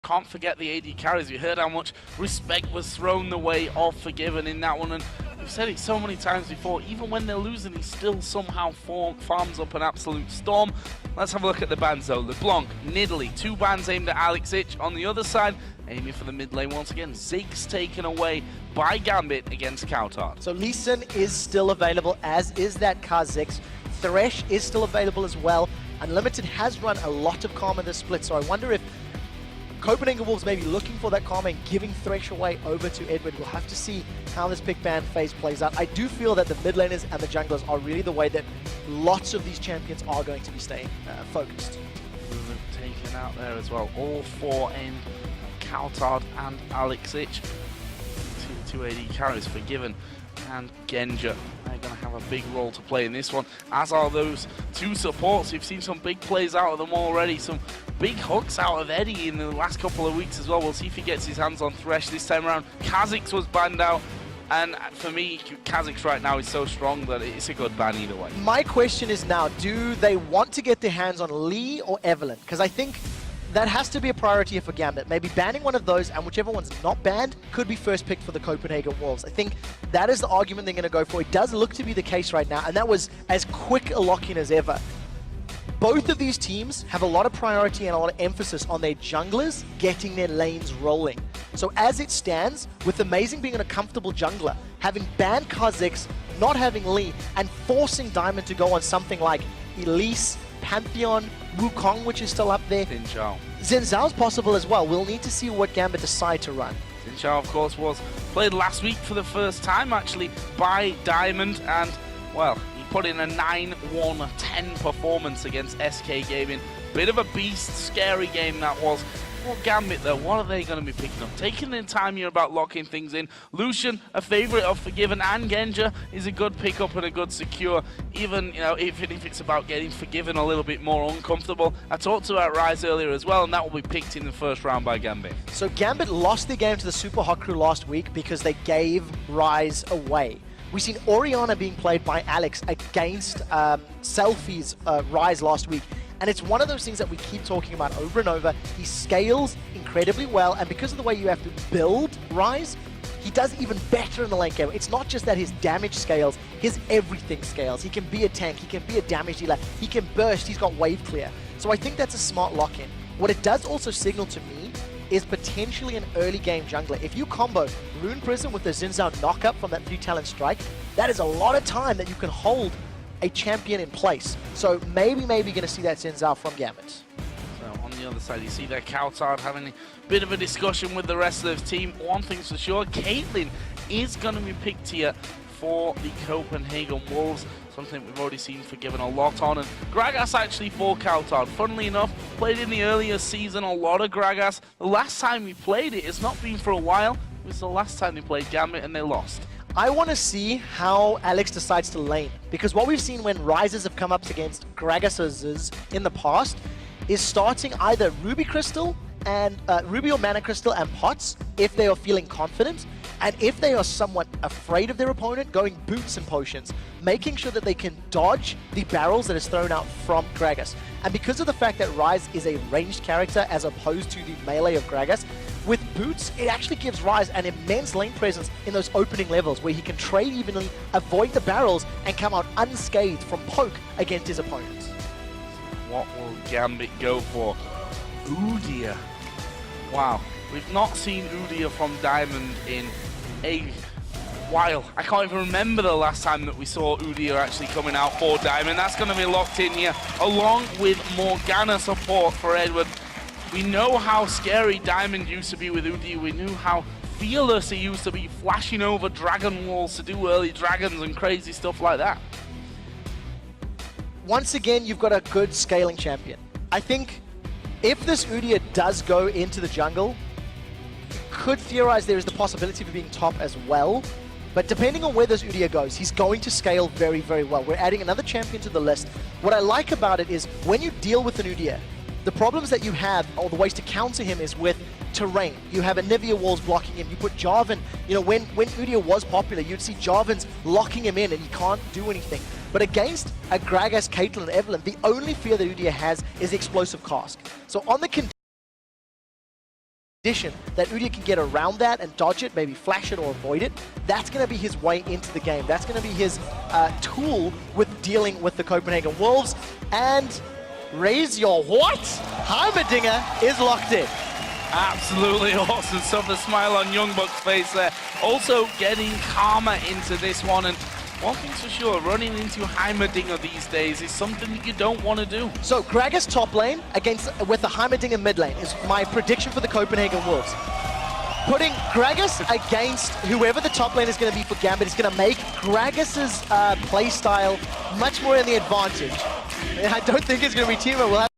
can't forget the AD carries. We heard how much respect was thrown the way of Forgiven in that one, and we've said it so many times before, even when they're losing, he still somehow farms up an absolute storm. Let's have a look at the bans though. LeBlanc, Nidalee, 2 bans aimed at Alex Ich. On the other side, aiming for the mid lane once again, Ziggs taken away by Gambit against Kautard. So Lee Sin is still available, as is that Kha'Zix. Thresh is still available as well. Unlimited has run a lot of Karma in this split, so I wonder if Copenhagen Wolves may be looking for that Karma and giving Thresh away over to Edward. We'll have to see how this pick ban phase plays out. I do feel that the mid laners and the junglers are really the way that lots of these champions are going to be staying focused. Taken out there as well. All 4 aimed at Kautard and Alex Ich. 2 AD carries Forgiven and Genja. They're going to have a big role to play in this one, as are those 2 supports. We've seen some big plays out of them already, some big hooks out of Eddie in the last couple of weeks as well. We'll see if he gets his hands on Thresh this time around. Kha'Zix was banned out, and for me, Kha'Zix right now is so strong that it's a good ban either way. My question is now, do they want to get their hands on Lee or Evelyn? Because I think that has to be a priority for Gambit. Maybe banning one of those, and whichever one's not banned could be first picked for the Copenhagen Wolves. I think that is the argument they're going to go for. It does look to be the case right now, and that was as quick a lock-in as ever. Both of these teams have a lot of priority and a lot of emphasis on their junglers getting their lanes rolling. So as it stands, with Amazing being in a comfortable jungler, having banned Kha'Zix, not having Lee, and forcing Diamond to go on something like Elise, Pantheon, Wukong, which is still up there. Xin Zhao. Xin Zhao's possible as well. We'll need to see what Gambit decide to run. Xin Zhao, of course, was played last week for the first time, actually, by Diamond, and, well, he put in a 9-1-10 performance against SK Gaming. Bit of a beast, scary game that was. Well, Gambit, though, what are they going to be picking up? Taking their time here about locking things in. Lucian, a favorite of Forgiven, and Genja is a good pickup and a good secure. Even, you know, even if it's about getting Forgiven a little bit more uncomfortable. I talked about Ryze earlier as well, and that will be picked in the first round by Gambit. So Gambit lost their game to the Super Hot Crew last week because they gave Ryze away. We've seen Orianna being played by Alex against Selfie's Ryze last week. And it's one of those things that we keep talking about over and over. He scales incredibly well, and because of the way you have to build Ryze, he does even better in the late game. It's not just that his damage scales, his everything scales. He can be a tank, he can be a damage dealer, he can burst, he's got wave clear. So I think that's a smart lock-in. What it does also signal to me is potentially an early game jungler. If you combo Rune Prism with the Xin Zhao knock-up from that 3-talent strike, that is a lot of time that you can hold a champion in place. So maybe going to see that Xin Zhao from Gambit. So on the other side, you see there Kautard having a bit of a discussion with the rest of the team. One thing's for sure, Caitlyn is going to be picked here for the Copenhagen Wolves. Something we've already seen Forgiven a lot on. And Gragas actually for Kautard. Funnily enough, played in the earlier season a lot of Gragas. The last time we played it, it's not been for a while. It was the last time they played Gambit and they lost. I want to see how Alex decides to lane, because what we've seen when Ryzes have come up against Gragases in the past is starting either Ruby Crystal and Ruby or Mana Crystal and Pots if they are feeling confident, and if they are somewhat afraid of their opponent, going Boots and Potions, making sure that they can dodge the barrels that is thrown out from Gragas. And because of the fact that Ryze is a ranged character as opposed to the melee of Gragas, with Boots, it actually gives Ryze an immense lane presence in those opening levels where he can trade evenly, avoid the barrels, and come out unscathed from poke against his opponents. What will Gambit go for? Udyr. Wow, we've not seen Udyr from Diamond in a while. I can't even remember the last time that we saw Udyr actually coming out for Diamond. That's going to be locked in here, along with Morgana support for Edward. We know how scary Diamond used to be with Udyr. We knew how fearless he used to be, flashing over dragon walls to do early dragons and crazy stuff like that. Once again, you've got a good scaling champion. I think if this Udyr does go into the jungle, could theorize there is the possibility of being top as well. But depending on where this Udyr goes, he's going to scale very, very well. We're adding another champion to the list. What I like about it is when you deal with an Udyr, the problems that you have, or the ways to counter him, is with terrain. You have Anivia walls blocking him. You put Jarvan, you know, when Udyr was popular, you'd see Jarvan's locking him in and he can't do anything. But against a Gragas, Caitlyn, and Evelyn, the only fear that Udyr has is the explosive cask. So on the condition that Udia can get around that and dodge it, maybe flash it or avoid it, that's going to be his way into the game. That's going to be his tool with dealing with the Copenhagen Wolves. And raise your what? Heimerdinger is locked in. Absolutely awesome stuff. The smile on Youngbuck's face there. Also getting Karma into this one. And one thing's for sure, running into Heimerdinger these days is something that you don't want to do. So Gragas top lane with the Heimerdinger mid lane is my prediction for the Copenhagen Wolves. Putting Gragas against whoever the top lane is going to be for Gambit is going to make Gragas's play style much more in the advantage. I don't think it's going to be teamwork. We'll have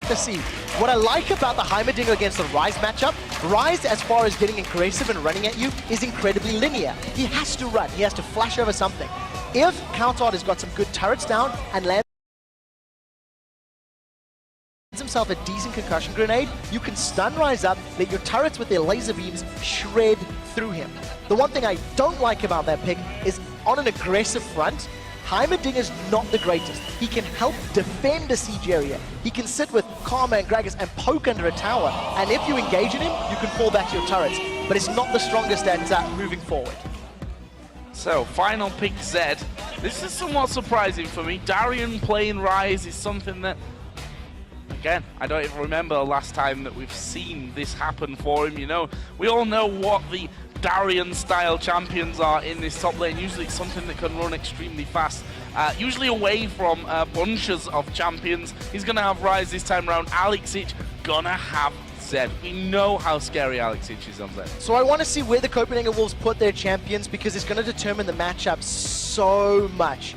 to see. What I like about the Heimerdinger against the Ryze matchup, Ryze, as far as getting aggressive and running at you, is incredibly linear. He has to run. He has to flash over something. If Countard has got some good turrets down and lands himself a decent concussion grenade, you can stun Ryze up, let your turrets with their laser beams shred through him. The one thing I don't like about that pick is on an aggressive front, Heimerdinger is not the greatest. He can help defend a siege area. He can sit with Karma and Gragas and poke under a tower, and if you engage in him, you can fall back to your turrets. But it's not the strongest at moving forward. So, final pick Zed. This is somewhat surprising for me. Darian playing Ryze is something that, again, I don't even remember the last time that we've seen this happen for him. You know, we all know what the Darian-style champions are in this top lane. Usually it's something that can run extremely fast. Usually away from bunches of champions. He's going to have Ryze this time around. Alexic gonna have Zed. We know how scary Alexic is on Zed. So I want to see where the Copenhagen Wolves put their champions because it's going to determine the matchup so much.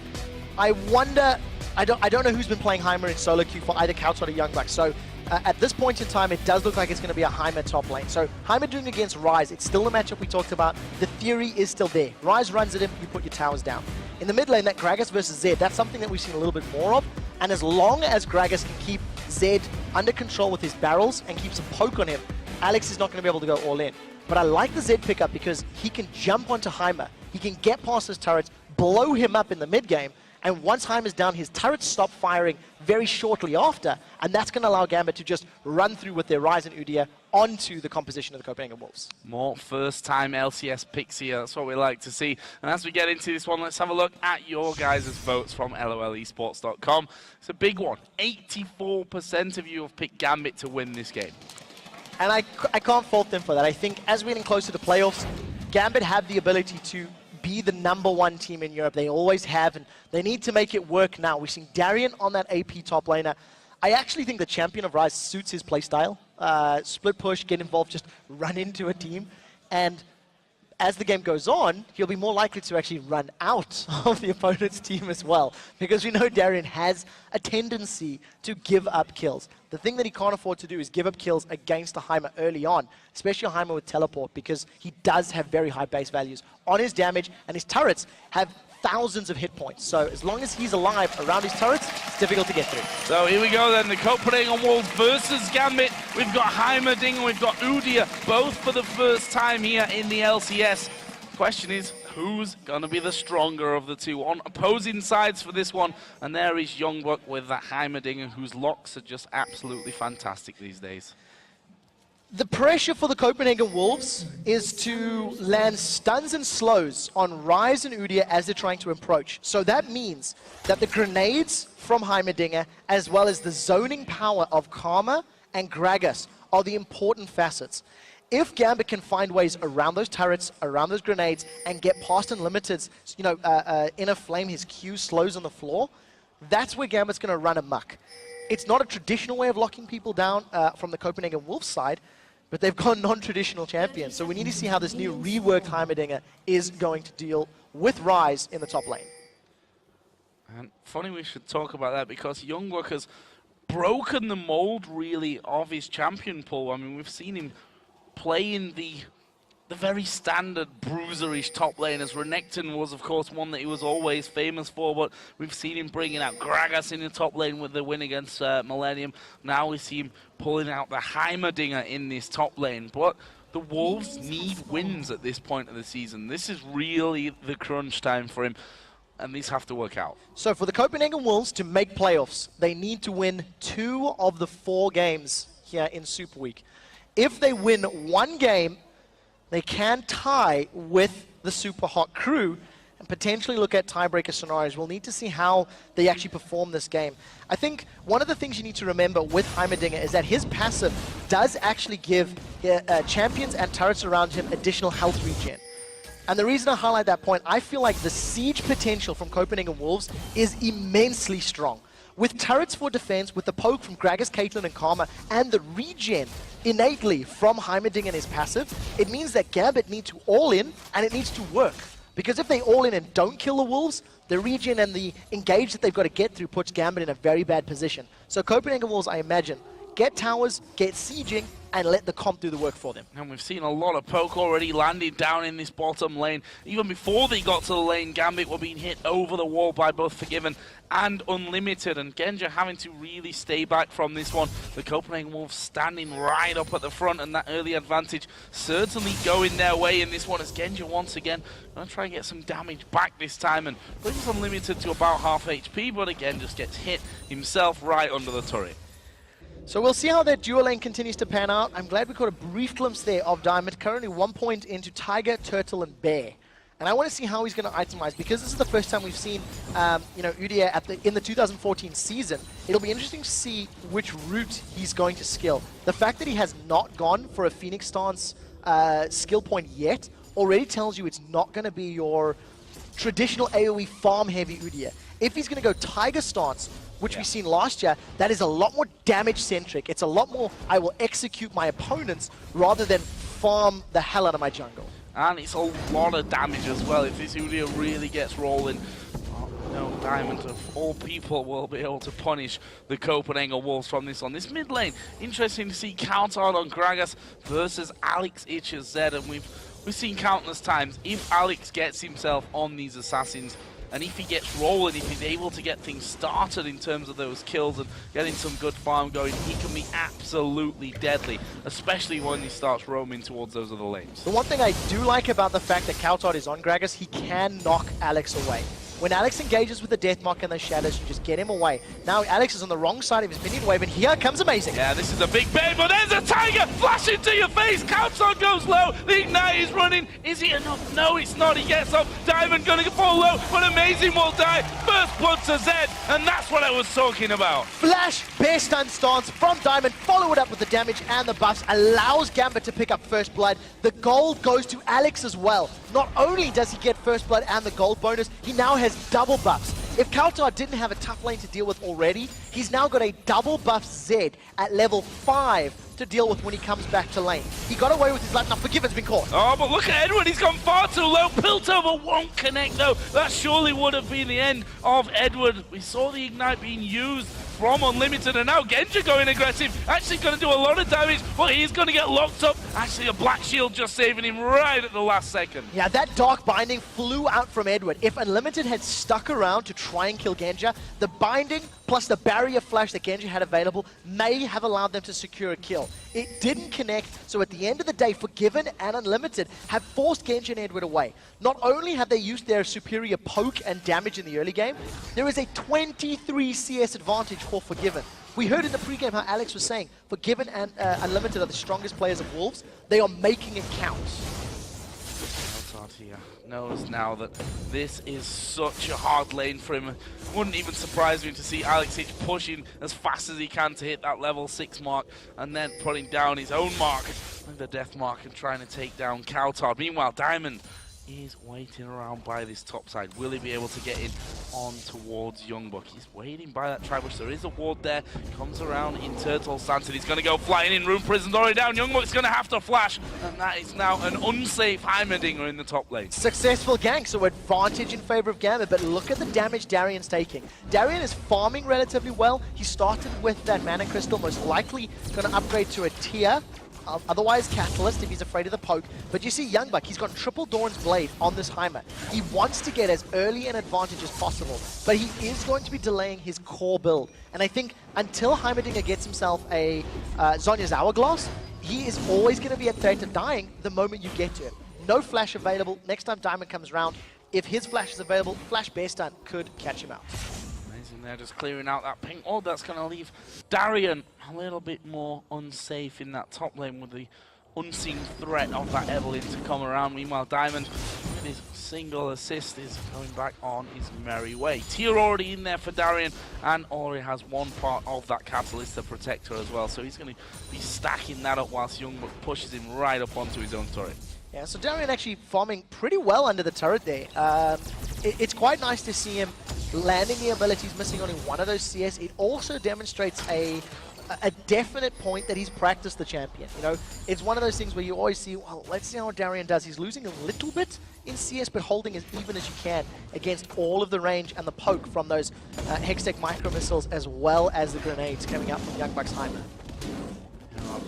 I wonder... I don't know who's been playing Heimer in solo queue for either Countard or Youngbuck. So at this point in time, it does look like it's going to be a Heimer top lane. So Heimer doing against Ryze, it's still the matchup we talked about. The theory is still there. Ryze runs at him, you put your towers down. In the mid lane, that Gragas versus Zed, that's something that we've seen a little bit more of. And as long as Gragas can keep Zed under control with his barrels and keep some poke on him, Alex is not going to be able to go all in. But I like the Zed pickup because he can jump onto Heimer. He can get past his turrets, blow him up in the mid game. And once Heimer's down, his turrets stop firing very shortly after, and that's going to allow Gambit to just run through with their Ryze and Udia onto the composition of the Copenhagen Wolves. More first-time LCS picks here. That's what we like to see. And as we get into this one, let's have a look at your guys' votes from LOLesports.com. It's a big one. 84% of you have picked Gambit to win this game. And I can't fault them for that. I think as we're getting closer to playoffs, Gambit have the ability to be the #1 team in Europe. They always have, and they need to make it work now. We've seen Darian on that AP top laner. I actually think the champion of Ryze suits his playstyle. Split push, get involved, just run into a team. And as the game goes on, he'll be more likely to actually run out of the opponent's team as well. Because we know Darian has a tendency to give up kills. The thing that he can't afford to do is give up kills against a Heimer early on, especially a Heimer with teleport, because he does have very high base values on his damage, and his turrets have thousands of hit points. So as long as he's alive around his turrets, it's difficult to get through. So here we go then, the Copenhagen Wolves versus Gambit. We've got Heimerdinger, we've got Udia, both for the first time here in the LCS. Question is, who's going to be the stronger of the two? On opposing sides for this one, and there is Youngbuck with that Heimerdinger, whose locks are just absolutely fantastic these days. The pressure for the Copenhagen Wolves is to land stuns and slows on Ryze and Udia as they're trying to approach. So that means that the grenades from Heimerdinger, as well as the zoning power of Karma and Gragas, are the important facets. If Gambit can find ways around those turrets, around those grenades, and get past Unlimited's, inner flame, his Q slows on the floor, that's where Gambit's going to run amok. It's not a traditional way of locking people down from the Copenhagen Wolves side, but they've got non-traditional champions. So we need to see how this new reworked Heimerdinger is going to deal with Ryze in the top lane. And funny we should talk about that, because Youngbuck has broken the mold, really, of his champion pool. I mean, we've seen him play in the very standard bruiserish top lane, as Renekton was, of course, one that he was always famous for, but we've seen him bringing out Gragas in the top lane with the win against Millennium. Now we see him pulling out the Heimerdinger in this top lane. But the Wolves need wins at this point of the season. This is really the crunch time for him. and these have to work out. So for the Copenhagen Wolves to make playoffs, they need to win 2 of the 4 games here in Super Week. If they win 1 game, they can tie with the Super Hot crew and potentially look at tiebreaker scenarios. We'll need to see how they actually perform this game. I think one of the things you need to remember with Heimerdinger is that his passive does actually give champions and turrets around him additional health regen. And the reason I highlight that point, I feel like the siege potential from Copenhagen Wolves is immensely strong. With turrets for defense, with the poke from Gragas, Caitlyn, and Karma, and the regen innately from Heimerdinger and his passive, it means that GAMBIT needs to all in, and it needs to work. Because if they all in and don't kill the Wolves, the regen and the engage that they've got to get through puts GAMBIT in a very bad position. So Copenhagen Wolves, I imagine, get towers, get sieging, and let the comp do the work for them. And we've seen a lot of poke already landing down in this bottom lane. Even before they got to the lane, GAMBIT were being hit over the wall by both Forgiven and Unlimited, and Genja having to really stay back from this one. The Copenhagen Wolves standing right up at the front, and that early advantage certainly going their way in this one, as Genja once again going to try and get some damage back this time and brings Unlimited to about half HP, but again just gets hit himself right under the turret. So we'll see how that dual lane continues to pan out. I'm glad we caught a brief glimpse there of Diamond, currently 1 point into Tiger, Turtle, and Bear. And I want to see how he's going to itemize, because this is the first time we've seen, Udyr in the 2014 season. It'll be interesting to see which route he's going to skill. The fact that he has not gone for a Phoenix stance skill point yet already tells you it's not going to be your traditional AoE farm-heavy Udyr. If he's going to go Tiger stance, which we've seen last year, that is a lot more damage-centric. It's a lot more, I will execute my opponents rather than farm the hell out of my jungle. And it's a lot of damage as well. If this Udyr really gets rolling, Diamond of all people will be able to punish the Copenhagen Wolves from this one. This mid lane, interesting to see countered on Gragas versus Alex HZ, and we've seen countless times, if Alex gets himself on these assassins, and if he gets rolling, if he's able to get things started in terms of those kills and getting some good farm going, he can be absolutely deadly, especially when he starts roaming towards those other lanes. The one thing I do like about the fact that Coutard is on Gragas, he can knock Alex away. When Alex engages with the Deathmark and the shadows, you just get him away. Now Alex is on the wrong side of his minion wave, and here comes Amazing. Yeah, this is a big bait, but there's a Tiger flashing to your face. Counter goes low. The Ignite is running. Is it enough? No, it's not. He gets up. Diamond gonna fall low, but Amazing will die. First blood to Zed, and that's what I was talking about. Flash, bear stun stance from Diamond, follow it up with the damage and the buffs, allows Gambit to pick up first blood. The gold goes to Alex as well. Not only does he get first blood and the gold bonus, he now has double buffs. If Kautar didn't have a tough lane to deal with already, he's now got a double buff Zed at level 5 to deal with when he comes back to lane. He got away with his life. Now Forgiven's been caught. Oh, but look at Edward. He's gone far too low. Piltover won't connect, though. That surely would have been the end of Edward. We saw the Ignite being used from Unlimited, and now Genja going aggressive. Actually going to do a lot of damage, but he's going to get locked up. Actually, a Black Shield just saving him right at the last second. Yeah, that Dark Binding flew out from Edward. If Unlimited had stuck around to try and kill Genja, the Binding plus the Barrier Flash that Genja had available may have allowed them to secure a kill. It didn't connect, so at the end of the day, Forgiven and Unlimited have forced Genja and Edward away. Not only have they used their superior poke and damage in the early game, there is a 23 CS advantage for Forgiven. We heard in the pregame how Alex was saying Forgiven and Unlimited are the strongest players of Wolves. They are making it count. Here knows now that this is such a hard lane for him. Wouldn't even surprise me to see Alex H pushing as fast as he can to hit that level 6 mark, and then putting down his own mark, the death mark, and trying to take down Kautar. Meanwhile, Diamond is waiting around by this top side. Will he be able to get in on towards Youngbuck? He's waiting by that tribush. There is a ward there. Comes around in Turtle stance, and he's going to go flying in. Rune Prison's already down. Youngbuck's going to have to flash, and that is now an unsafe Heimerdinger in the top lane. Successful gank, so advantage in favor of Gambit, but look at the damage Darian's taking. Darian is farming relatively well. He started with that Mana Crystal, most likely going to upgrade to a tier. Otherwise Catalyst if he's afraid of the poke. But you see Youngbuck, he's got triple Doran's Blade on this Heimer. He wants to get as early an advantage as possible, but he is going to be delaying his core build. And I think until Heimerdinger gets himself a Zhonya's Hourglass, he is always going to be at threat of dying the moment you get to it. No flash available. Next time Diamond comes around, if his flash is available, flash bear stun could catch him out. Amazing there, just clearing out that pink orb. That's going to leave Darian a little bit more unsafe in that top lane with the unseen threat of that Evelyn to come around. Meanwhile, Diamond, with his single assist, is going back on his merry way. Tier already in there for Darian, and already has one part of that catalyst to protect her as well. So he's going to be stacking that up whilst Youngbuck pushes him right up onto his own turret. Yeah, so Darian actually farming pretty well under the turret there. It's quite nice to see him landing the abilities, missing only one of those CS. It also demonstrates a definite point that he's practiced the champion. You know, it's one of those things where you always see, well, let's see how Darian does. He's losing a little bit in CS, but holding as even as you can against all of the range and the poke from those Hextech micro missiles, as well as the grenades coming out from Youngbuck's Heimer.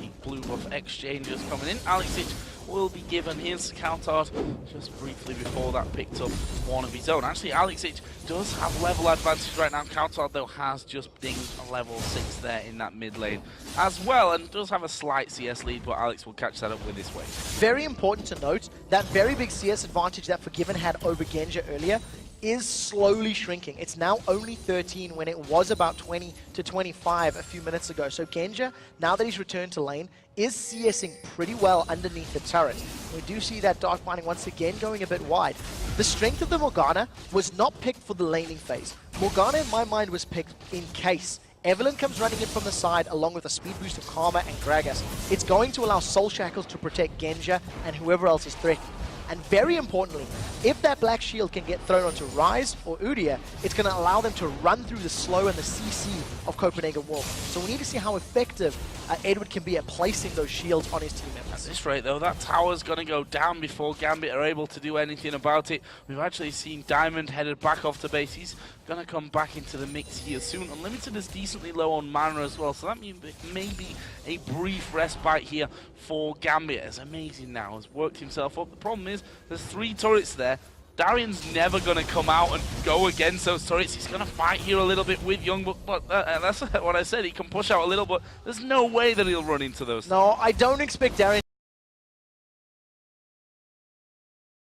The blue buff exchanges coming in. Alexic will be given his countard just briefly before that picked up one of his own. Actually, Alexic does have level advantage right now. Countard, though, has just dinged a level 6 there in that mid lane as well, and does have a slight CS lead, but Alex will catch that up with this wave. Very important to note, that very big CS advantage that Forgiven had over Genja earlier is slowly shrinking. It's now only 13 when it was about 20 to 25 a few minutes ago. So Genja, now that he's returned to lane, is CSing pretty well underneath the turret. We do see that Dark Binding once again going a bit wide. The strength of the Morgana was not picked for the laning phase. Morgana, in my mind, was picked in case Evelyn comes running in from the side along with a speed boost of Karma and Gragas. It's going to allow Soul Shackles to protect Genja and whoever else is threatened. And very importantly, if that Black Shield can get thrown onto Ryze or Udyr, it's going to allow them to run through the slow and the CC of Copenhagen Wolf. So we need to see how effective Edward can be at placing those shields on his team members. At this rate, though, that tower's going to go down before Gambit are able to do anything about it. We've actually seen Diamond headed back off to base. He's going to come back into the mix here soon. Unlimited is decently low on mana as well, so that means maybe a brief respite here for Gambit. It's amazing now, has worked himself up. The problem is, there's 3 turrets there. Darian's never going to come out and go against those turrets. He's going to fight here a little bit with Youngbuck, but that's what I said. He can push out a little, but there's no way that he'll run into those. No, I don't expect Darian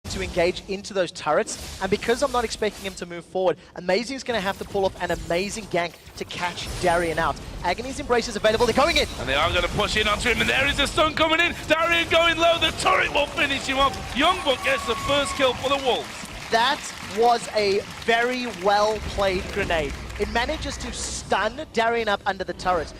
to engage into those turrets, and because I'm not expecting him to move forward, Amazing is going to have to pull off an amazing gank to catch Darian out. Agony's Embrace is available, they're going in! And they are going to push in onto him, and there is a stun coming in! Darian going low, the turret will finish him off! Youngbuck gets the first kill for the Wolves. That was a very well played grenade. It manages to stun Darian up under the turret,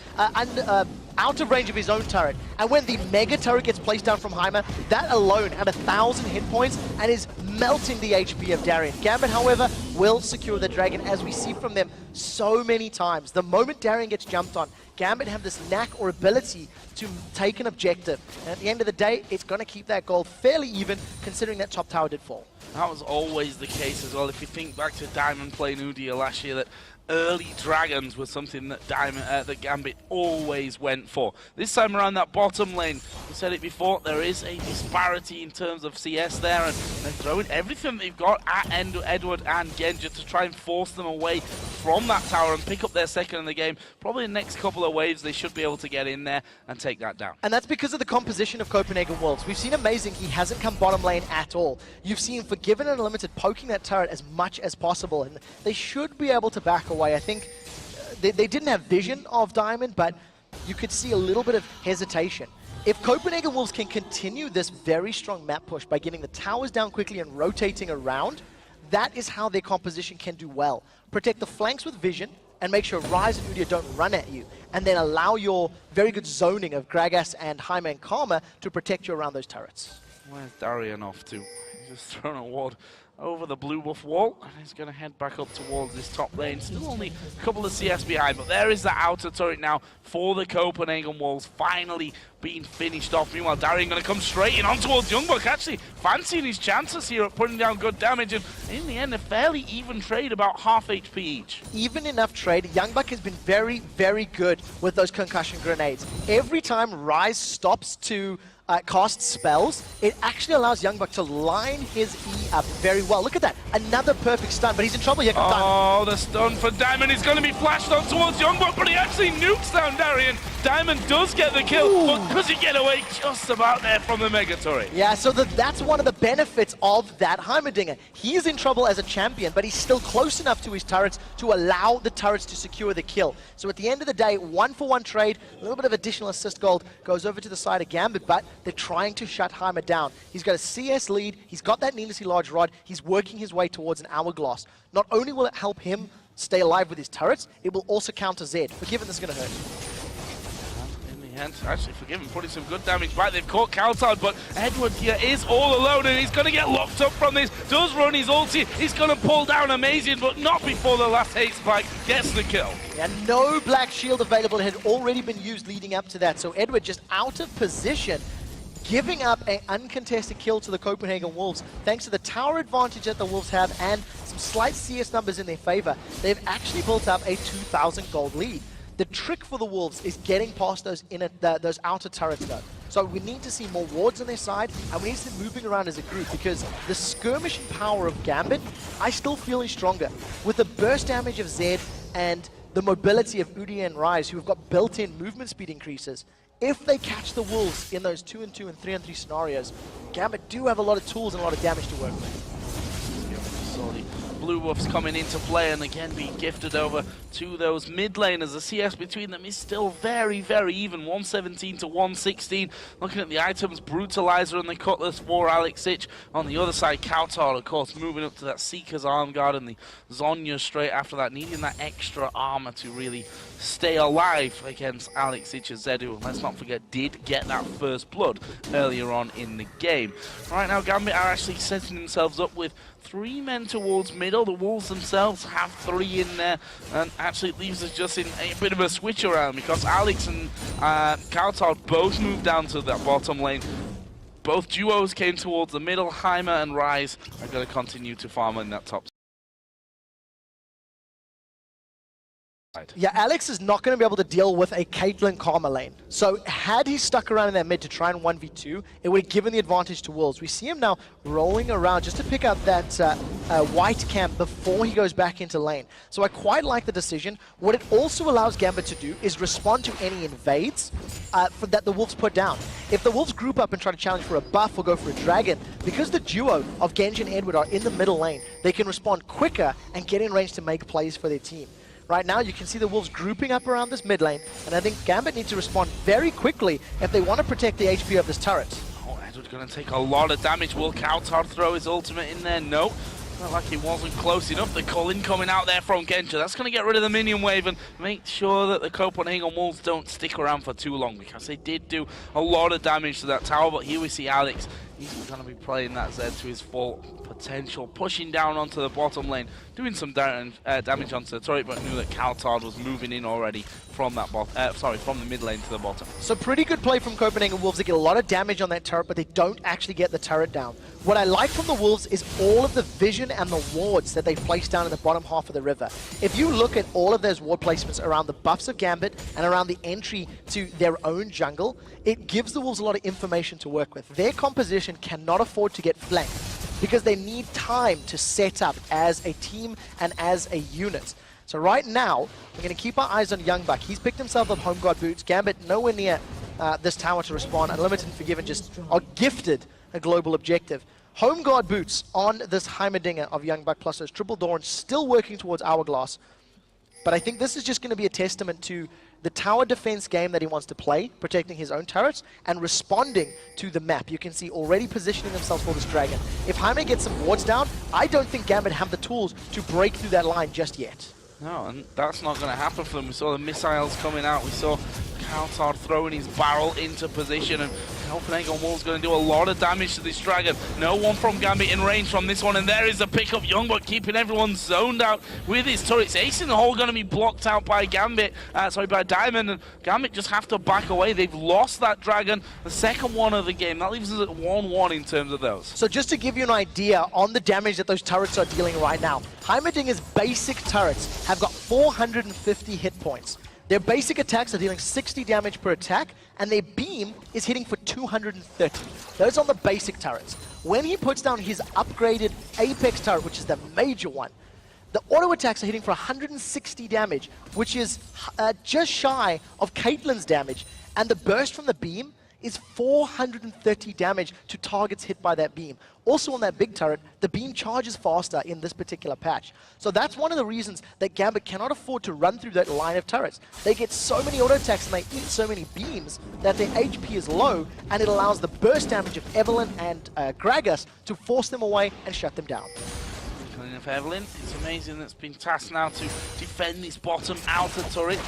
out of range of his own turret. And when the mega turret gets placed down from Heimer, that alone had 1,000 hit points and is melting the HP of Darian. Gambit, however, will secure the dragon, as we see from them so many times. The moment Darian gets jumped on, Gambit have this knack or ability to take an objective. And at the end of the day, it's going to keep that gold fairly even, considering that top tower did fall. That was always the case as well. If you think back to Diamond playing Udyr last year, that early dragons was something that that Gambit always went for. This time around, that bottom lane, we said it before, there is a disparity in terms of CS there, and they're throwing everything they've got at Edward and Genja to try and force them away from that tower and pick up their second in the game. Probably the next couple of waves, they should be able to get in there and take that down. And that's because of the composition of Copenhagen Wolves. We've seen Amazing, he hasn't come bottom lane at all. You've seen Forgiven and Unlimited poking that turret as much as possible, and they should be able to back away. I think they didn't have vision of Diamond, but you could see a little bit of hesitation. If Copenhagen Wolves can continue this very strong map push by getting the towers down quickly and rotating around, that is how their composition can do well. Protect the flanks with vision and make sure Ryze and Udyr don't run at you, and then allow your very good zoning of Gragas and Heimer and Karma to protect you around those turrets. Where's Darian off to? He's just thrown a ward over the blue buff wall, and he's going to head back up towards this top lane. Still only a couple of CS behind, but there is the outer turret now for the Copenhagen Wolves, finally being finished off. Meanwhile, Darian going to come straight in on towards Youngbuck, actually fancying his chances here at putting down good damage, and in the end, a fairly even trade, about half HP each. Even enough trade. Youngbuck has been very, very good with those concussion grenades. Every time Ryze stops to casts spells, it actually allows Youngbuck to line his E up very well. Look at that. Another perfect stun, but he's in trouble here. Oh, the stun for Diamond is going to be flashed on towards Youngbuck, but he actually nukes down Darian. Diamond does get the kill, but does he get away just about there from the Mega Turret? Yeah, so that's one of the benefits of that Heimerdinger. He is in trouble as a champion, but he's still close enough to his turrets to allow the turrets to secure the kill. So at the end of the day, 1-for-1 trade, a little bit of additional assist gold goes over to the side of Gambit, but they're trying to shut Heimer down. He's got a CS lead, he's got that needlessly large rod, he's working his way towards an hourglass. Not only will it help him stay alive with his turrets, it will also counter Zed. Forgiven, this is going to hurt. Actually, Forgiven putting some good damage back. They've caught Kaltard, but Edward here is all alone, and he's going to get locked up from this. Does run his ulti. He's going to pull down Amazing, but not before the last hate spike gets the kill. Yeah, no black shield available. It had already been used leading up to that, so Edward just out of position, giving up an uncontested kill to the Copenhagen Wolves. Thanks to the tower advantage that the Wolves have and some slight CS numbers in their favor, they've actually built up a 2,000 gold lead. The trick for the Wolves is getting past those those outer turrets though. So we need to see more wards on their side, and we need to see moving around as a group, because the skirmishing power of Gambit, I still feel is stronger. With the burst damage of Zed and the mobility of Udi and Ryze, who have got built-in movement speed increases, if they catch the Wolves in those 2-on-2 and 3-on-3 scenarios, Gambit do have a lot of tools and a lot of damage to work with. Blue Wolves coming into play and again being gifted over to those mid laners. The CS between them is still very, very even, 117 to 116. Looking at the items, Brutalizer and the Cutlass for Alex Ich. On the other side, Kaltard, of course, moving up to that Seeker's Arm Guard and the Zhonya straight after that, needing that extra armor to really stay alive against Alex Ich and Zedu. Let's not forget, did get that first blood earlier on in the game. Right now, Gambit are actually setting themselves up with 3 men towards middle. The Wolves themselves have 3 in there, and actually it leaves us just in a bit of a switch around, because Alex and Kaltard both moved down to that bottom lane. Both duos came towards the middle. Heimer and Ryze are going to continue to farm in that top. Yeah, Alex is not going to be able to deal with a Caitlyn Karma lane. So had he stuck around in that mid to try and 1v2, it would have given the advantage to Wolves. We see him now rolling around just to pick up that white camp before he goes back into lane. So I quite like the decision. What it also allows Gambit to do is respond to any invades that the Wolves put down. If the Wolves group up and try to challenge for a buff or go for a dragon, because the duo of Genji and Edward are in the middle lane, they can respond quicker and get in range to make plays for their team. Right now, you can see the Wolves grouping up around this mid lane, and I think Gambit needs to respond very quickly if they want to protect the HP of this turret. Oh, Edward's going to take a lot of damage. Will Kaltard throw his ultimate in there? No. Felt like he wasn't close enough. The Cullen coming out there from Genji. That's going to get rid of the minion wave and make sure that the Copenhagen Wolves don't stick around for too long, because they did do a lot of damage to that tower. But here we see Alex. He's going to be playing that Zed to his full potential, pushing down onto the bottom lane, doing some damage onto the turret, but knew that Kaltard was moving in already from that from the mid lane to the bottom. So pretty good play from Copenhagen Wolves. They get a lot of damage on that turret, but they don't actually get the turret down. What I like from the Wolves is all of the vision and the wards that they've placed down in the bottom half of the river. If you look at all of those ward placements around the buffs of Gambit and around the entry to their own jungle, it gives the Wolves a lot of information to work with. Their composition cannot afford to get flanked, because they need time to set up as a team and as a unit. So right now, we're going to keep our eyes on Youngbuck. He's picked himself up Home Guard boots. Gambit nowhere near this tower to respond. Unlimited and Forgiven just are gifted a global objective. Home Guard boots on this Heimerdinger of Youngbuck plus those triple Dorns, still working towards Hourglass. But I think this is just going to be a testament to the tower defense game that he wants to play, protecting his own turrets and responding to the map. You can see already positioning themselves for this dragon. If Heimer gets some wards down, I don't think Gambit have the tools to break through that line just yet. No, and that's not going to happen for them. We saw the missiles coming out. We saw Kaltard throwing his barrel into position, and Copenhagen Wolves going to do a lot of damage to this dragon. No one from Gambit in range from this one, and there is a pick up. Youngbuck keeping everyone zoned out with his turrets. Ace in the hole going to be blocked out by by Diamond, and Gambit just have to back away. They've lost that dragon, the second one of the game. That leaves us at 1-1 in terms of those. So just to give you an idea on the damage that those turrets are dealing right now, Heimerdinger's basic turrets have got 450 hit points. Their basic attacks are dealing 60 damage per attack, and their beam is hitting for 230. Those on the basic turrets. When he puts down his upgraded Apex turret, which is the major one, the auto attacks are hitting for 160 damage, which is just shy of Caitlyn's damage, and the burst from the beam is 430 damage to targets hit by that beam. Also on that big turret, the beam charges faster in this particular patch. So that's one of the reasons that GAMBIT cannot afford to run through that line of turrets. They get so many auto attacks and they eat so many beams that their HP is low, and it allows the burst damage of Evelynn and Gragas to force them away and shut them down. Killing of Evelynn, it's amazing that's been tasked now to defend this bottom outer turret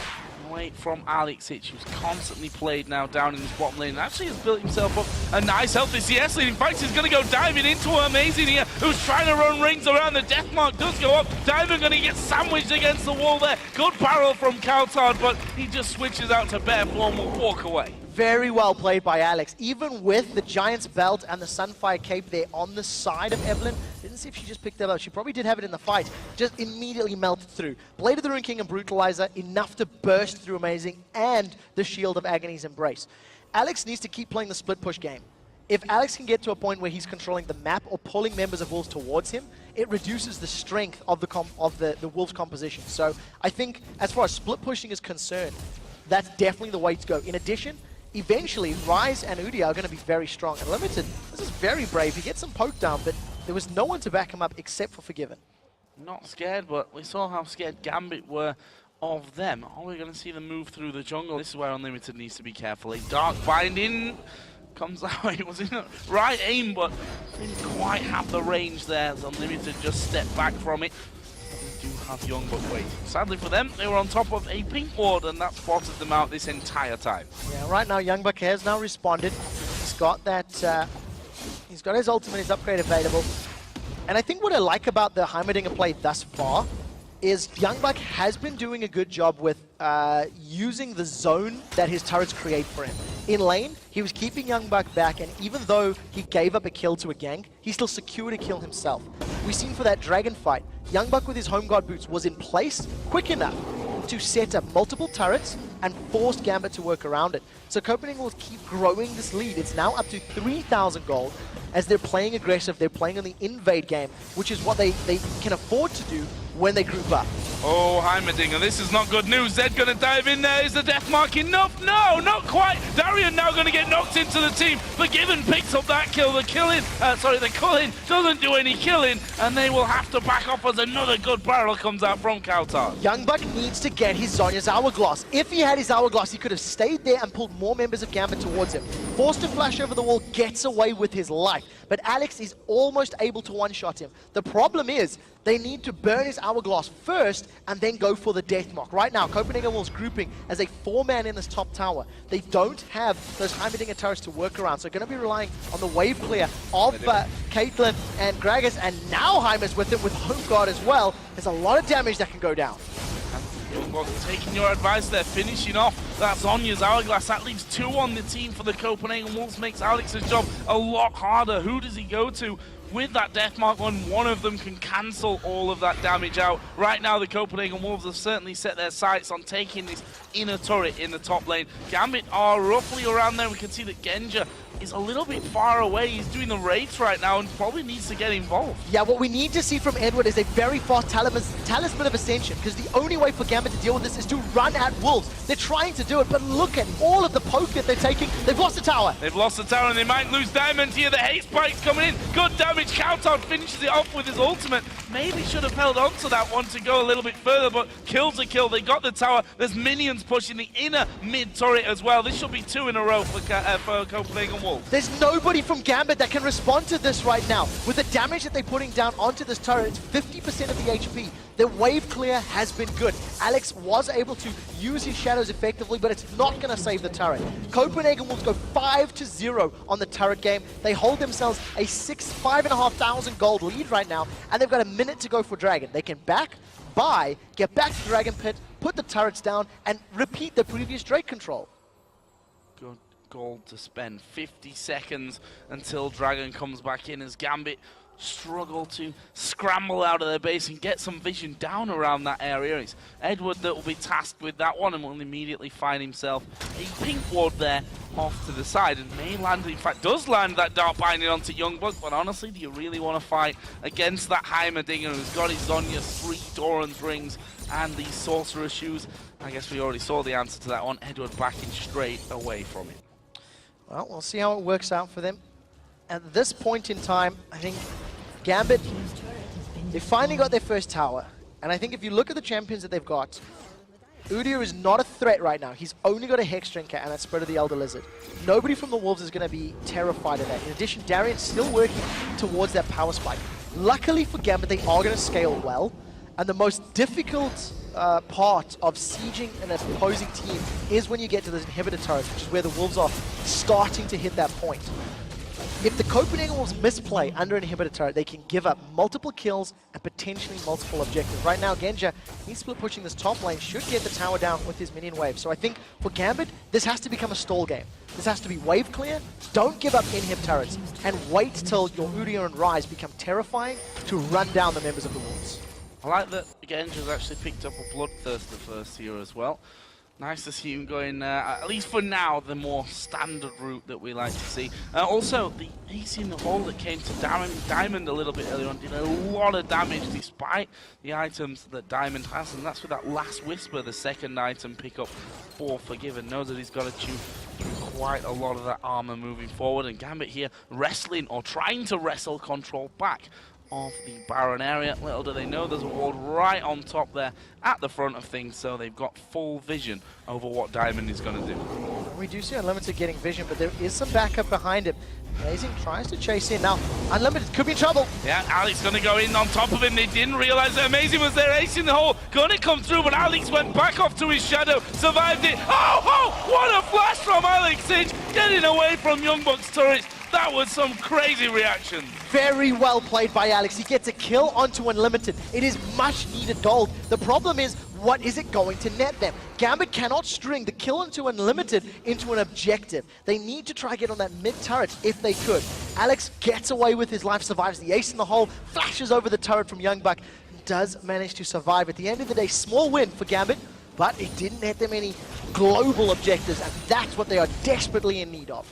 away from Alex Hitch, who's constantly played now down in his bottom lane and actually has built himself up a nice healthy CS lead. In fact, he's going to go diving into Amazing here, who's trying to run rings around. The death mark does go up. Diamond going to get sandwiched against the wall there. Good barrel from Kaltard, but he just switches out to bare floor and will walk away. Very well played by Alex. Even with the Giant's Belt and the Sunfire Cape there on the side of Evelynn, didn't see if she just picked that up. She probably did have it in the fight. Just immediately melted through. Blade of the Rune King and Brutalizer, enough to burst through Amazing and the Shield of Agony's Embrace. Alex needs to keep playing the split push game. If Alex can get to a point where he's controlling the map or pulling members of Wolves towards him, it reduces the strength of the Wolves composition. So I think as far as split pushing is concerned, that's definitely the way to go. In addition, eventually, Ryze and Udyr are going to be very strong. And Limited, this is very brave. He gets some poke down, but there was no one to back him up except for Forgiven. Not scared, but we saw how scared Gambit were of them. Are we going to see them move through the jungle? This is where Unlimited needs to be careful. A dark binding comes out. It was in the right aim, but didn't quite have the range there. As Unlimited just stepped back from it. They do have Young, but wait. Sadly for them, they were on top of a pink ward, and that spotted them out this entire time. Yeah, right now, Youngbuck has now responded. He's got that. He's got his ultimate, his upgrade available. And I think what I like about the Heimerdinger play thus far is Youngbuck has been doing a good job with using the zone that his turrets create for him. In lane, he was keeping Youngbuck back, and even though he gave up a kill to a gank, he still secured a kill himself. We've seen for that dragon fight, Youngbuck with his home guard boots was in place quick enough to set up multiple turrets and forced Gambit to work around it. So Copenhagen will keep growing this lead. It's now up to 3,000 gold as they're playing aggressive. They're playing on the invade game, which is what they can afford to do when they group up. Oh, Heimerdinger, this is not good news. Zed going to dive in there. Is the death mark enough? No, not quite. Darian now going to get knocked into the team. Forgiven picks up that kill. The culling doesn't do any killing, and they will have to back off as another good barrel comes out from Kaltar. Youngbuck needs to get his Zhonya's Hourglass. If he had his Hourglass, he could have stayed there and pulled more members of Gambit towards him. Forced to flash over the wall, gets away with his life. But Alex is almost able to one-shot him. The problem is, they need to burn his Hourglass first and then go for the death mark. Right now, Copenhagen Wolves grouping as a 4-man in this top tower. They don't have those Heimerdinger turrets to work around, so going to be relying on the wave clear of Caitlyn and Gragas, and now Heimer's with it with Home Guard as well. There's a lot of damage that can go down. Taking your advice there, finishing off that Zhonya's Hourglass. That leaves 2 on the team for the Copenhagen Wolves. Makes Alex's job a lot harder. Who does he go to with that death mark when one of them can cancel all of that damage out? Right now, the Copenhagen Wolves have certainly set their sights on taking this inner turret in the top lane. Gambit are roughly around there. We can see that Genja is a little bit far away. He's doing the raids right now and probably needs to get involved. Yeah, what we need to see from Edward is a very fast talisman of Ascension, because the only way for Gambit to deal with this is to run at Wolves. They're trying to do it, but look at all of the poke that they're taking. They've lost the tower. They've lost the tower, and they might lose Diamond here. The hate spike's coming in. Good damage. Countdown finishes it off with his ultimate. Maybe should have held on to that one to go a little bit further, but kill's a kill. They got the tower. There's minions pushing the inner mid turret as well. This should be 2 in a row for Copenhagen Wolves. There's nobody from Gambit that can respond to this right now. With the damage that they're putting down onto this turret, it's 50% of the HP. The wave clear has been good. Alex was able to use his shadows effectively, but it's not going to save the turret. Copenhagen Wolves go 5-0 on the turret game. They hold themselves a 5,500 gold lead right now, and they've got a minute to go for Dragon. They can buy, get back to Dragon Pit, put the turrets down, and repeat the previous Drake control. Good gold to spend. 50 seconds until Dragon comes back in as Gambit struggle to scramble out of their base and get some vision down around that area. It's Edward that will be tasked with that one and will immediately find himself a pink ward there off to the side, and may land, in fact does land that Dark Binding onto Youngbuck. But honestly, do you really want to fight against that Heimerdinger who's got his Zonya 3 Doran's rings and these Sorcerer shoes? I guess we already saw the answer to that one. Edward backing straight away from it. Well, we'll see how it works out for them. At this point in time, I think GAMBIT, they finally got their first tower. And I think if you look at the champions that they've got, Udyr is not a threat right now. He's only got a Hex Drinker and that Spirit of the Elder Lizard. Nobody from the Wolves is going to be terrified of that. In addition, Darian's still working towards that power spike. Luckily for GAMBIT, they are going to scale well. And the most difficult part of sieging an opposing team is when you get to those inhibitor turrets, which is where the Wolves are starting to hit that point. If the Copenhagen Wolves misplay under an inhibitor turret, they can give up multiple kills and potentially multiple objectives. Right now, Genja, he's split pushing this top lane, should get the tower down with his minion wave. So I think for GAMBIT, this has to become a stall game. This has to be wave clear, don't give up inhib turrets, and wait till your Udyr and Ryze become terrifying to run down the members of the Wolves. I like that Genja's actually picked up a Bloodthirster first here as well. Nice to see him going, at least for now, the more standard route that we like to see. Also, the ace in the hole that came to Diamond a little bit earlier on did a lot of damage despite the items that Diamond has, and that's with that Last Whisper, the second item pickup for Forgiven. Knows that he's got to chew through quite a lot of that armor moving forward, and GAMBIT here wrestling or trying to wrestle control back of the Baron area. Little do they know there's a ward right on top there at the front of things, so they've got full vision over what Diamond is going to do. We do see Unlimited getting vision, but there is some backup behind him. Blazing tries to chase in. Now, Unlimited could be in trouble. Yeah, Alex going to go in on top of him. They didn't realize that Amazing was there. Ace in the hole. Going to come through, but Alex went back off to his shadow. Survived it. Oh, what a flash from Alex Sitch. Getting away from Youngbuck's turrets. That was some crazy reaction. Very well played by Alex. He gets a kill onto Unlimited. It is much needed gold. The problem is, what is it going to net them? GAMBIT cannot string the kill onto Unlimited into an objective. They need to try to get on that mid turret if they could. Alex gets away with his life, survives the ace in the hole, flashes over the turret from Youngbuck, does manage to survive. At the end of the day, small win for GAMBIT, but it didn't net them any global objectives, and that's what they are desperately in need of.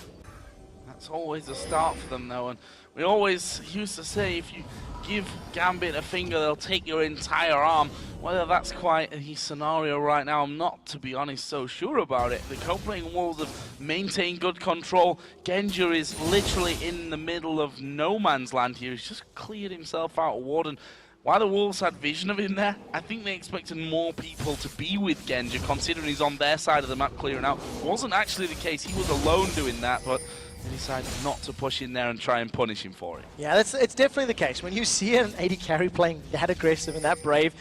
That's always a start for them, though, and we always used to say if you give GAMBIT a finger, they'll take your entire arm. Whether that's quite a scenario right now, I'm not, to be honest, so sure about it. The Copenhagen Wolves have maintained good control. Genja is literally in the middle of no man's land here. He's just cleared himself out of Warden. While the Wolves had vision of him there, I think they expected more people to be with Genja, considering he's on their side of the map clearing out. Wasn't actually the case. He was alone doing that, but they decided not to push in there and try and punish him for it. Yeah, it's definitely the case. When you see an AD carry playing that aggressive and that brave,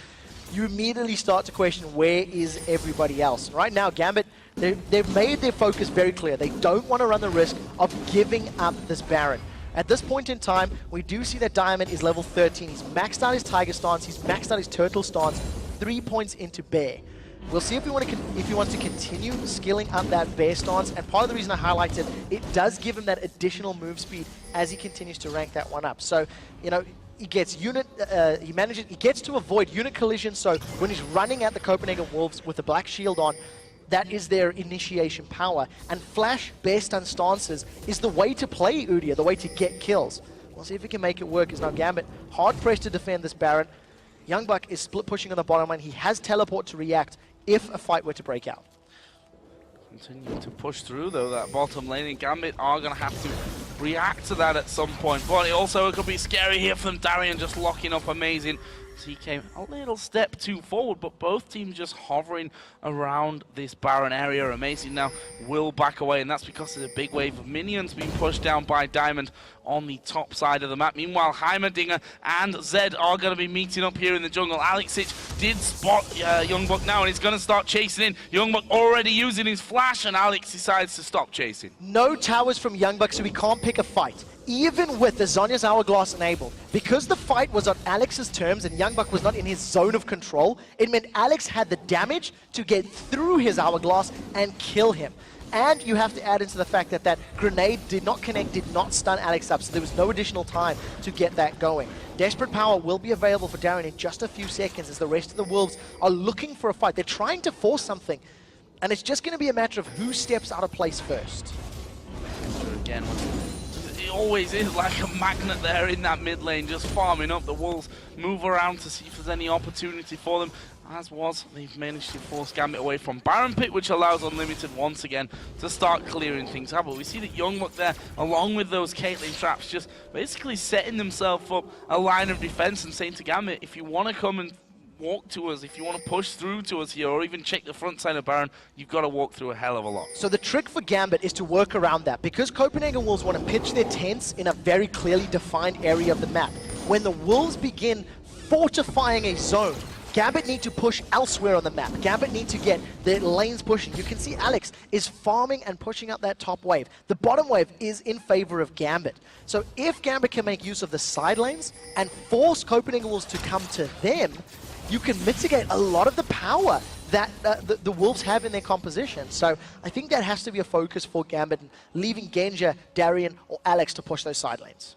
you immediately start to question, where is everybody else? Right now, GAMBIT, they've made their focus very clear. They don't want to run the risk of giving up this Baron. At this point in time, we do see that Diamond is level 13. He's maxed out his Tiger stance, he's maxed out his Turtle stance, 3 points into Bear. We'll see if he wants to continue skilling up that Bear stance, and part of the reason I highlighted it does give him that additional move speed as he continues to rank that one up. So, you know, he gets he gets to avoid unit collision, so when he's running at the Copenhagen Wolves with the black shield on, that is their initiation power. And flash Bear stun stances is the way to play Udyr, the way to get kills. We'll see if he can make it work. As now GAMBIT hard pressed to defend this Baron. Youngbuck is split pushing on the bottom lane. He has teleport to react if a fight were to break out. Continue to push through, though, that bottom lane, and GAMBIT are going to have to react to that at some point. But it could be scary here from Darian just locking up Amazing. So he came a little step too forward, but both teams just hovering around this Baron area. Amazing now will back away, and that's because there's a big wave of minions being pushed down by Diamond on the top side of the map. Meanwhile, Heimerdinger and Zed are going to be meeting up here in the jungle. Alex Sitch did spot Youngbuck now, and he's going to start chasing in. Youngbuck already using his flash, and Alex decides to stop chasing. No towers from Youngbuck, so he can't pick a fight. Even with the Zonya's Hourglass enabled, because the fight was on Alex's terms and Youngbuck was not in his zone of control, it meant Alex had the damage to get through his Hourglass and kill him. And you have to add into the fact that that grenade did not connect, did not stun Alex up, so there was no additional time to get that going. Desperate Power will be available for Darren in just a few seconds as the rest of the Wolves are looking for a fight. They're trying to force something, and it's just going to be a matter of who steps out of place first. Again, it always is like a magnet there in that mid lane, just farming up. The Wolves move around to see if there's any opportunity for them. As was, they've managed to force Gambit away from Baron Pit, which allows Unlimited once again to start clearing things out. But we see that Youngbuck there, along with those Caitlyn traps, just basically setting themselves up a line of defense and saying to Gambit, if you want to come and walk to us, if you want to push through to us here, or even check the front side of Baron, you've got to walk through a hell of a lot. So the trick for Gambit is to work around that. Because Copenhagen Wolves want to pitch their tents in a very clearly defined area of the map. When the Wolves begin fortifying a zone, Gambit need to push elsewhere on the map. Gambit need to get their lanes pushing. You can see Alex is farming and pushing up that top wave. The bottom wave is in favor of Gambit. So if Gambit can make use of the side lanes and force Copenhagen Wolves to come to them, you can mitigate a lot of the power that the Wolves have in their composition. So I think that has to be a focus for Gambit, leaving Genja, Darian, or Alex to push those side lanes.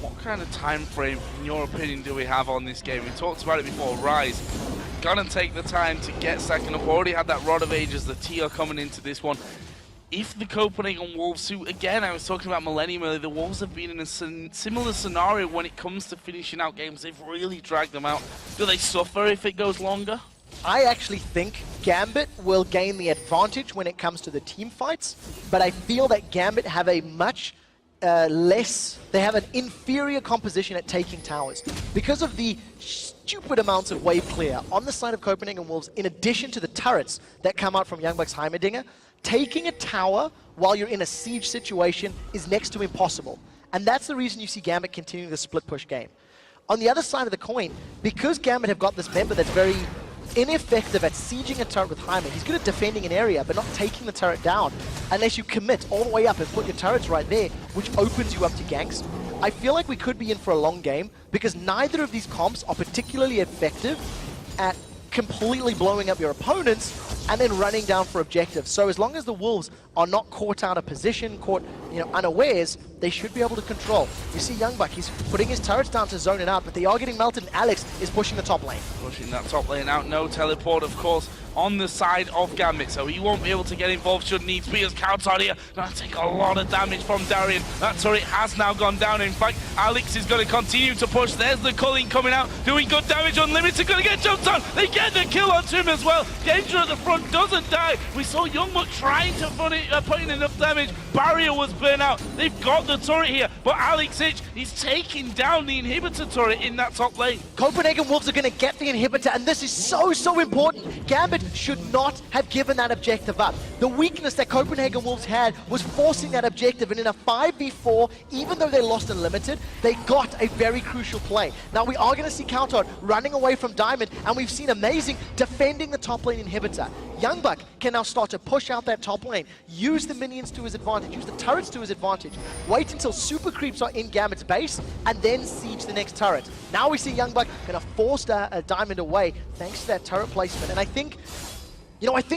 What kind of time frame, in your opinion, do we have on this game? We talked about it before. Rise, gonna take the time to get second up. Already had that Rod of Ages, the Tia coming into this one. If the Copenhagen Wolves, who, again, I was talking about Millennium earlier, the Wolves have been in a similar scenario when it comes to finishing out games. They've really dragged them out. Do they suffer if it goes longer? I actually think Gambit will gain the advantage when it comes to the team fights, but I feel that Gambit have a much they have an inferior composition at taking towers. Because of the stupid amounts of wave clear on the side of Copenhagen Wolves, in addition to the turrets that come out from Youngbuck's Heimerdinger, taking a tower while you're in a siege situation is next to impossible. And that's the reason you see Gambit continuing the split push game. On the other side of the coin, because Gambit have got this member that's very ineffective at sieging a turret with Heimer. He's good at defending an area, but not taking the turret down unless you commit all the way up and put your turrets right there, which opens you up to ganks. I feel like we could be in for a long game because neither of these comps are particularly effective at completely blowing up your opponents and then running down for objectives. So as long as the Wolves are not caught out of position, caught unawares, they should be able to control. You see Youngbuck, he's putting his turrets down to zone it out, but they are getting melted, and Alex is pushing the top lane. Pushing that top lane out, no teleport, of course, on the side of Gambit, so he won't be able to get involved should needs be, as Countdown here gonna take a lot of damage from Darian. That turret has now gone down. In fact, Alex is going to continue to push. There's the culling coming out, doing good damage. Unlimited gonna get jumped on. They get the kill onto him as well. Danger at the front doesn't die. We saw Youngbuck trying to put in enough damage. Barrier was burnt out. They've got the turret here, but Alex Hitch, he's taking down the inhibitor turret in that top lane. Copenhagen Wolves are going to get the inhibitor, and this is so important. Gambit should not have given that objective up. The weakness that Copenhagen Wolves had was forcing that objective, and in a 5v4, even though they lost Unlimited, they got a very crucial play. Now we are going to see Countdown running away from Diamond, and we've seen Amazing defending the top lane inhibitor. Youngbuck can now start to push out that top lane, use the minions to his advantage, use the turrets to his advantage, wait until super creeps are in Gambit's base, and then siege the next turret. Now we see Youngbuck going to force a Diamond away thanks to that turret placement, and I think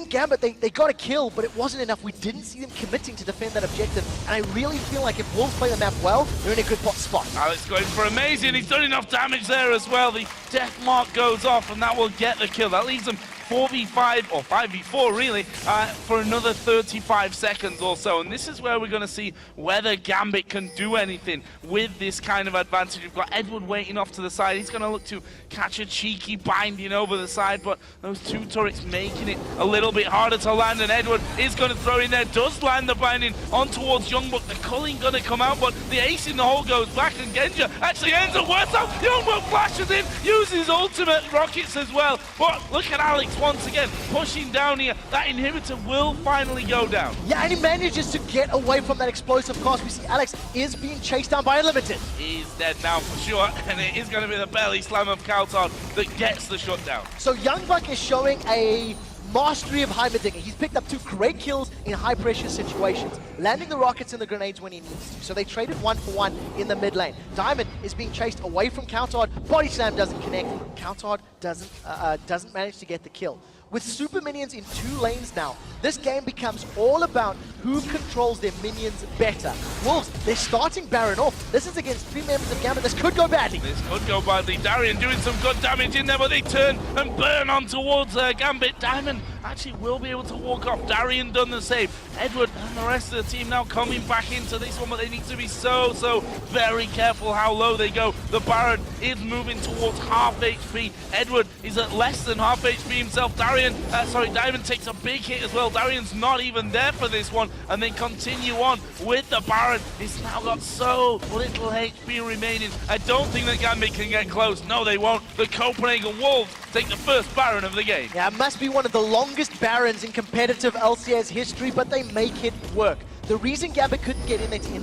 Gambit, they got a kill, but it wasn't enough. We didn't see them committing to defend that objective, and I really feel like if Wolves play the map well, they're in a good spot. Alex going for Amazing. He's done enough damage there as well. The death mark goes off, and that will get the kill. That leaves them 4v5, or 5v4 really, for another 35 seconds or so. And this is where we're going to see whether Gambit can do anything with this kind of advantage. We've got Edward waiting off to the side. He's going to look to catch a cheeky binding over the side, but those two turrets making it a little bit harder to land, and Edward is going to throw in there, does land the binding on towards Youngbuck. The culling going to come out, but the ace in the hole goes back, and Genja actually ends up worse out. Youngbuck flashes in, uses ultimate rockets as well, but look at Alex once again pushing down here. That inhibitor will finally go down. Yeah, and he manages to get away from that explosive cost. We see Alex is being chased down by Unlimited. He's dead now for sure, and it is going to be the belly slam of Countdown that gets the shutdown. So Youngbuck is showing a mastery of Heimerdinger. He's picked up 2 great kills in high-pressure situations, landing the rockets and the grenades when he needs to. So they traded 1-for-1 in the mid lane. Diamond is being chased away from Countdown. Body slam doesn't connect. Countdown doesn't manage to get the kill. With super minions in 2 lanes now, this game becomes all about who controls their minions better. Wolves, they're starting Baron off. This is against 3 members of Gambit. This could go badly. This could go badly. Darien doing some good damage in there, but they turn and burn on towards Gambit. Diamond actually will be able to walk off. Darien done the same. Edward and the rest of the team now coming back into this one, but they need to be so very careful how low they go. The Baron is moving towards half HP. Edward is at less than half HP himself. Diamond takes a big hit as well. Darien's not even there for this one, and they continue on with the Baron. He's now got so little HP remaining. I don't think that Gambit can get close. No, they won't. The Copenhagen Wolves take the first Baron of the game. Yeah, it must be one of the longest Barons in competitive LCS history, but they make it work. The reason Gambit couldn't get in there to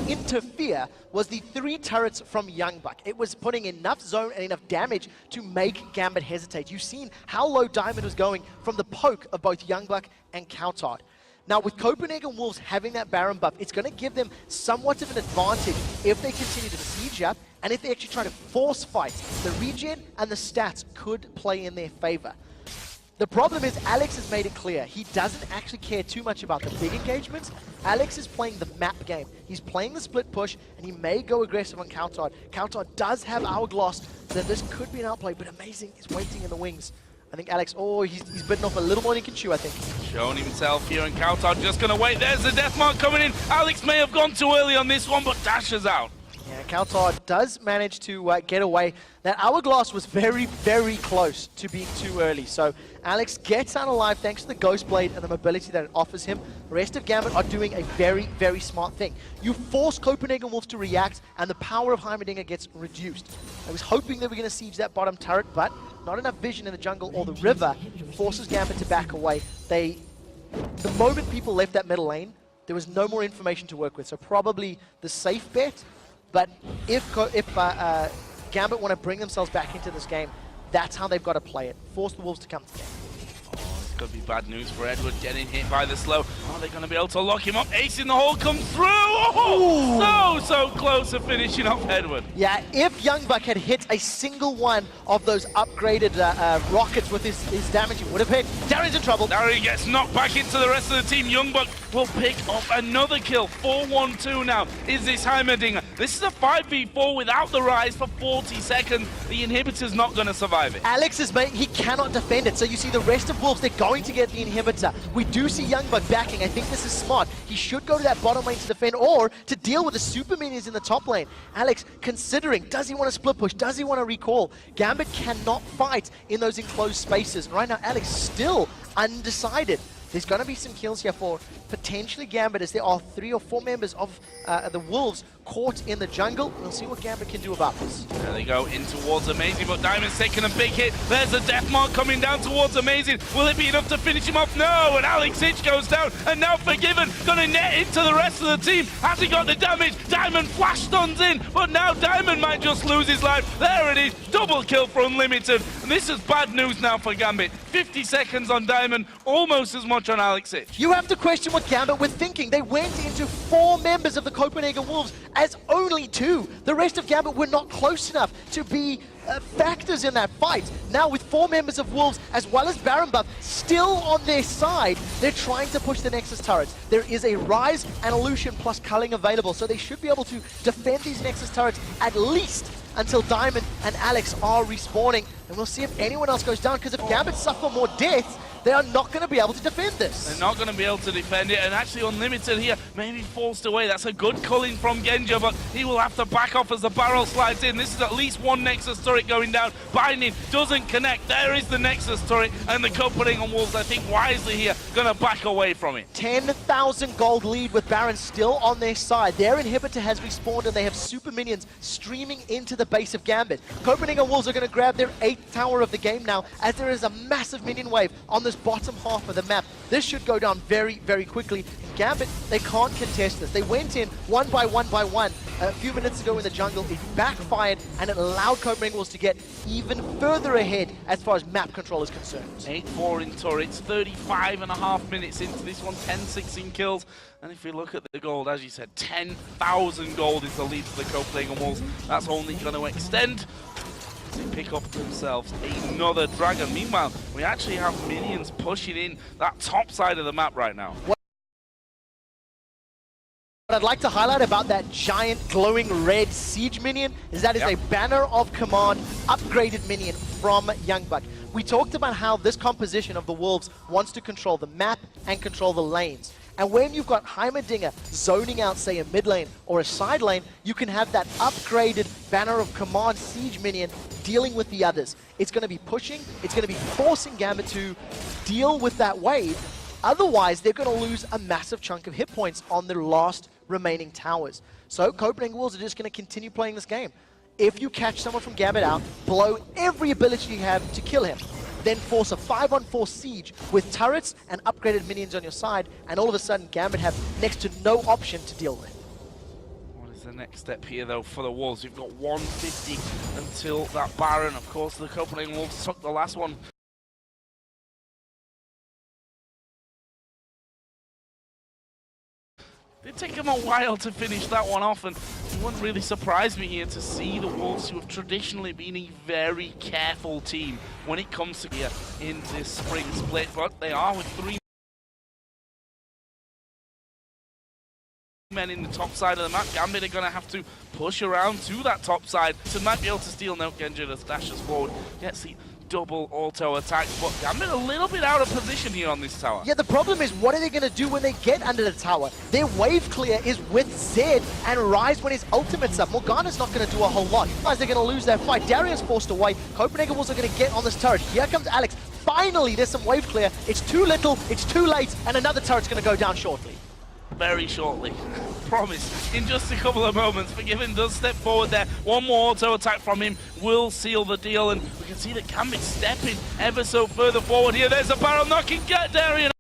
interfere was the 3 turrets from Youngbuck. It was putting enough zone and enough damage to make Gambit hesitate. You've seen how low Diamond was going from the poke of both Youngbuck and Coutard. Now, with Copenhagen Wolves having that Baron buff, it's going to give them somewhat of an advantage if they continue to siege up, and if they actually try to force fight. The regen and the stats could play in their favor. The problem is Alex has made it clear he doesn't actually care too much about the big engagements. Alex is playing the map game. He's playing the split push, and he may go aggressive on Coutard. Coutard does have Hourglass, so this could be an outplay, but Amazing is waiting in the wings. I think Alex, he's bitten off a little more than he can chew, I think. Showing himself here, and Coutard just going to wait. There's the death mark coming in. Alex may have gone too early on this one, but dashes out. Yeah, Coutard does manage to get away. That Hourglass was very, very close to being too early. So Alex gets out alive thanks to the Ghost Blade and the mobility that it offers him. The rest of Gambit are doing a very, very smart thing. You force Copenhagen Wolves to react, and the power of Heimerdinger gets reduced. I was hoping they were going to siege that bottom turret, but not enough vision in the jungle or the river forces Gambit to back away. The moment people left that middle lane, there was no more information to work with. So probably the safe bet. But if Gambit want to bring themselves back into this game, that's how they've got to play it. Force the Wolves to come to the game. It's going to be bad news for Edward, getting hit by the slow. Are they going to be able to lock him up? Ace in the hole comes through! Oh, so close to finishing off Edward. Yeah, if Youngbuck had hit a single one of those upgraded rockets with his damage, he would have hit. Darien's in trouble. Darien gets knocked back into the rest of the team. Youngbuck will pick up another kill. 4-1-2 now is this Heimerdinger. This is a 5v4 without the rise for 40 seconds. The inhibitor's not going to survive it. Alex is he cannot defend it. So you see the rest of Wolves, they're going to get the inhibitor. We do see Youngbuck backing. I think this is smart. He should go to that bottom lane to defend or to deal with the super minions in the top lane. Alex considering, does he want to split push? Does he want to recall? Gambit cannot fight in those enclosed spaces. And right now, Alex still undecided. There's going to be some kills here for potentially Gambit, as there are 3 or 4 members of the Wolves caught in the jungle. We'll see what Gambit can do about this. There they go in towards Amazing, but Diamond's taking a big hit. There's a death mark coming down towards Amazing. Will it be enough to finish him off? No, and Alex Hitch goes down, and now Forgiven gonna net into the rest of the team. Has he got the damage? Diamond flash stuns in, but now Diamond might just lose his life. There it is, double kill for Unlimited. And this is bad news now for Gambit. 50 seconds on Diamond, almost as much on Alex Hitch. You have to question what Gambit were thinking. They went into 4 members of the Copenhagen Wolves as only 2. The rest of Gambit were not close enough to be factors in that fight. Now with 4 members of Wolves as well as Baron buff still on their side, they're trying to push the Nexus turrets. There is a Rise and a Lucian plus culling available, so they should be able to defend these Nexus turrets at least until Diamond and Alex are respawning. And we'll see if anyone else goes down, because if Gambit suffer more deaths, they are not going to be able to defend this. They're not going to be able to defend it, and actually Unlimited here maybe forced away. That's a good culling from Genja, but he will have to back off as the barrel slides in. This is at least 1 Nexus turret going down. Binding doesn't connect. There is the Nexus turret, and the Copenhagen Wolves, I think wisely here, going to back away from it. 10,000 gold lead with Baron still on their side. Their inhibitor has respawned, and they have super minions streaming into the base of Gambit. Copenhagen Wolves are going to grab their 8th tower of the game now, as there is a massive minion wave on this bottom half of the map. This should go down very, very quickly. Gambit, they can't contest this. They went in one by one a few minutes ago in the jungle. It backfired, and it allowed Copenhagen Wolves to get even further ahead as far as map control is concerned. 8-4 in turrets, 35.5 minutes into this one, 10-16 kills. And if you look at the gold, as you said, 10,000 gold is the lead for the Copenhagen Wolves. That's only going to extend. They pick up themselves another dragon. Meanwhile, we actually have minions pushing in that top side of the map right now. What I'd like to highlight about that giant glowing red siege minion is that is a banner of command upgraded minion from YoungBuck. We talked about how this composition of the Wolves wants to control the map and control the lanes. And when you've got Heimerdinger zoning out, say, a mid lane or a side lane, you can have that upgraded banner of command siege minion dealing with the others. It's going to be pushing, it's going to be forcing Gambit to deal with that wave. Otherwise, they're going to lose a massive chunk of hit points on their last remaining towers. So Copenhagen Wolves are just going to continue playing this game. If you catch someone from Gambit out, blow every ability you have to kill him. Then force a 5-on-4 siege with turrets and upgraded minions on your side, and all of a sudden Gambit have next to no option to deal with. What is the next step here, though, for the Wolves? You've got 150 until that Baron. Of course, the Copenhagen Wolves took the last one. It took them a while to finish that one off, and it wouldn't really surprise me here to see the Wolves, who have traditionally been a very careful team when it comes to here in this spring split, but they are with 3 men in the top side of the map. Gambit are going to have to push around to that top side, so might be able to steal. No, Genja just dashes forward, gets the double auto attack, but Gambit a little bit out of position here on this tower. Yeah, the problem is, what are they going to do when they get under the tower? Their wave clear is with Zed and Ryze when his ultimate's up. Morgana's not going to do a whole lot. Otherwise, they're going to lose that fight. Darion's forced away. Copenhagen Wolves are going to get on this turret. Here comes Alex. Finally, there's some wave clear. It's too little, it's too late, and another turret's going to go down shortly. Very shortly. Promise. In just a couple of moments. Forgiven does step forward there. One more auto attack from him will seal the deal, and we can see that Gambit stepping ever so further forward here. There's a barrel knocking. Get Darian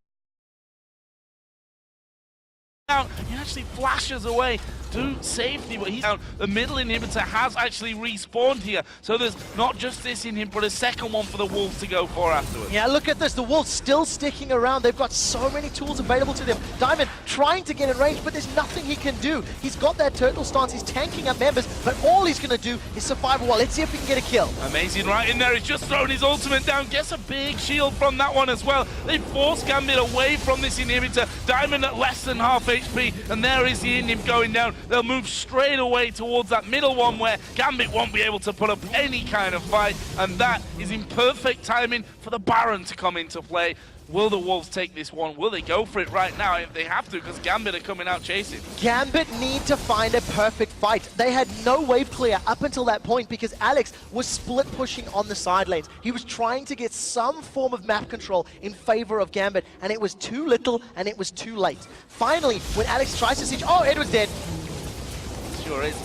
out. He actually flashes away to safety, but he's out. The middle inhibitor has actually respawned here, so there's not just this in him, but a second one for the Wolves to go for afterwards. Yeah, look at this. The Wolves still sticking around. They've got so many tools available to them. Diamond trying to get in range, but there's nothing he can do. He's got that turtle stance. He's tanking up members, but all he's going to do is survive a while. Let's see if he can get a kill. Amazing right in there. He's just thrown his ultimate down. Gets a big shield from that one as well. They force Gambit away from this inhibitor. Diamond at less than half HP, and there is the Indian going down. They'll move straight away towards that middle one where Gambit won't be able to put up any kind of fight, and that is in perfect timing for the Baron to come into play. Will the Wolves take this one? Will they go for it right now if they have to, because Gambit are coming out chasing? Gambit need to find a perfect fight. They had no wave clear up until that point because Alex was split pushing on the side lanes. He was trying to get some form of map control in favor of Gambit, and it was too little and it was too late. Finally, when Alex tries to siege, oh, Edward's dead. Sure is.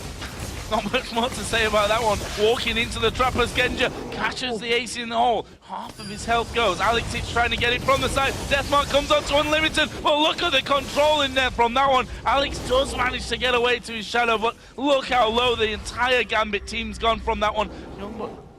Not much more to say about that one. Walking into the trap as Genja catches the ace in the hole. Half of his health goes. Alex is trying to get it from the side. Deathmark comes on to Unlimited. But look at the control in there from that one. Alex does manage to get away to his shadow, but look how low the entire Gambit team's gone from that one.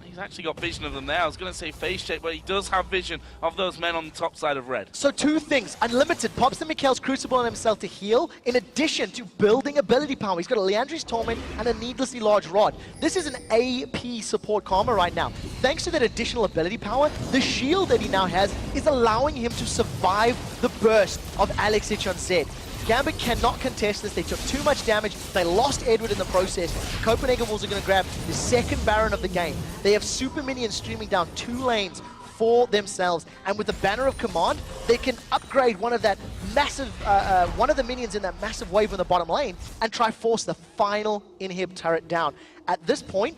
He's actually got vision of them there. I was going to say face check, but he does have vision of those men on the top side of red. So two things. Unlimited pops the Mikhail's Crucible on himself to heal, in addition to building ability power. He's got a Leandri's Torment and a needlessly large rod. This is an AP support Karma right now. Thanks to that additional ability power, the shield that he now has is allowing him to survive the burst of Alex Ich on Zed. Gambit cannot contest this. They took too much damage. They lost Edward in the process. Copenhagen Wolves are going to grab the second Baron of the game. They have super minions streaming down 2 lanes for themselves, and with the Banner of Command, they can upgrade one of that massive, one of the minions in that massive wave in the bottom lane and try force the final inhib turret down. At this point,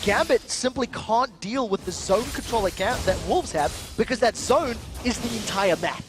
Gambit simply can't deal with the zone control that Wolves have, because that zone is the entire map.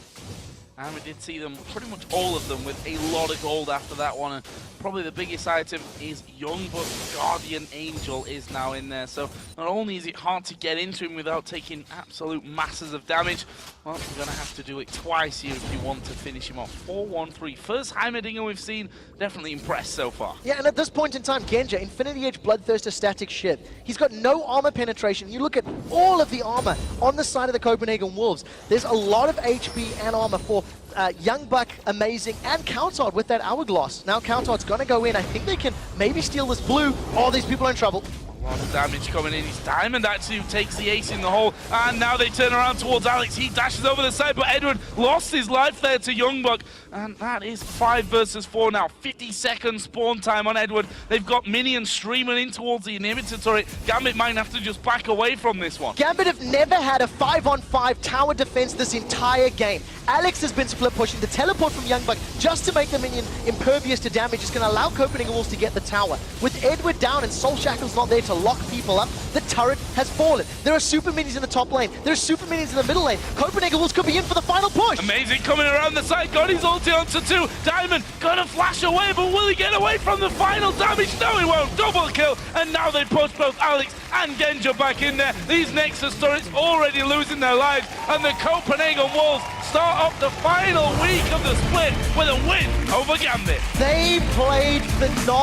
And we did see them, pretty much all of them, with a lot of gold after that one. And probably the biggest item is YoungBuck's Guardian Angel is now in there. So not only is it hard to get into him without taking absolute masses of damage, well, you're going to have to do it twice here if you want to finish him off. 4-1-3. First Heimerdinger we've seen, definitely impressed so far. Yeah, and at this point in time, Genja, Infinity Edge, Bloodthirster, Static Shiv. He's got no armor penetration. You look at all of the armor on the side of the Copenhagen Wolves. There's a lot of HP and armor for YoungBuck, amazing, and Countard with that Hourglass. Now Countard's going to go in. I think they can maybe steal this blue. Oh, these people are in trouble. A lot of damage coming in. It's Diamond actually who takes the ace in the hole, and now they turn around towards Alex. He dashes over the side, but Edward lost his life there to Youngbuck, and that is 5 versus 4 now. 50-second spawn time on Edward. They've got minions streaming in towards the inhibitor turret. Gambit might have to just back away from this one. Gambit have never had a 5-on-5 tower defense this entire game. Alex has been split pushing. The teleport from Youngbuck just to make the minion impervious to damage is going to allow Copenhagen Wolves to get the tower. With Edward down and Soul Shackle's not there to lock people up, the turret has fallen. There are super minions in the top lane. There are super minions in the middle lane. Copenhagen Wolves could be in for the final push. Amazing coming around the side. Got his ulti onto 2. Diamond gonna flash away, but will he get away from the final damage? No, he won't. Double kill, and now they push both Alex and Genja back in there. These Nexus turrets already losing their lives, and the Copenhagen Wolves start off the final week of the split with a win over Gambit. They played phenomenal.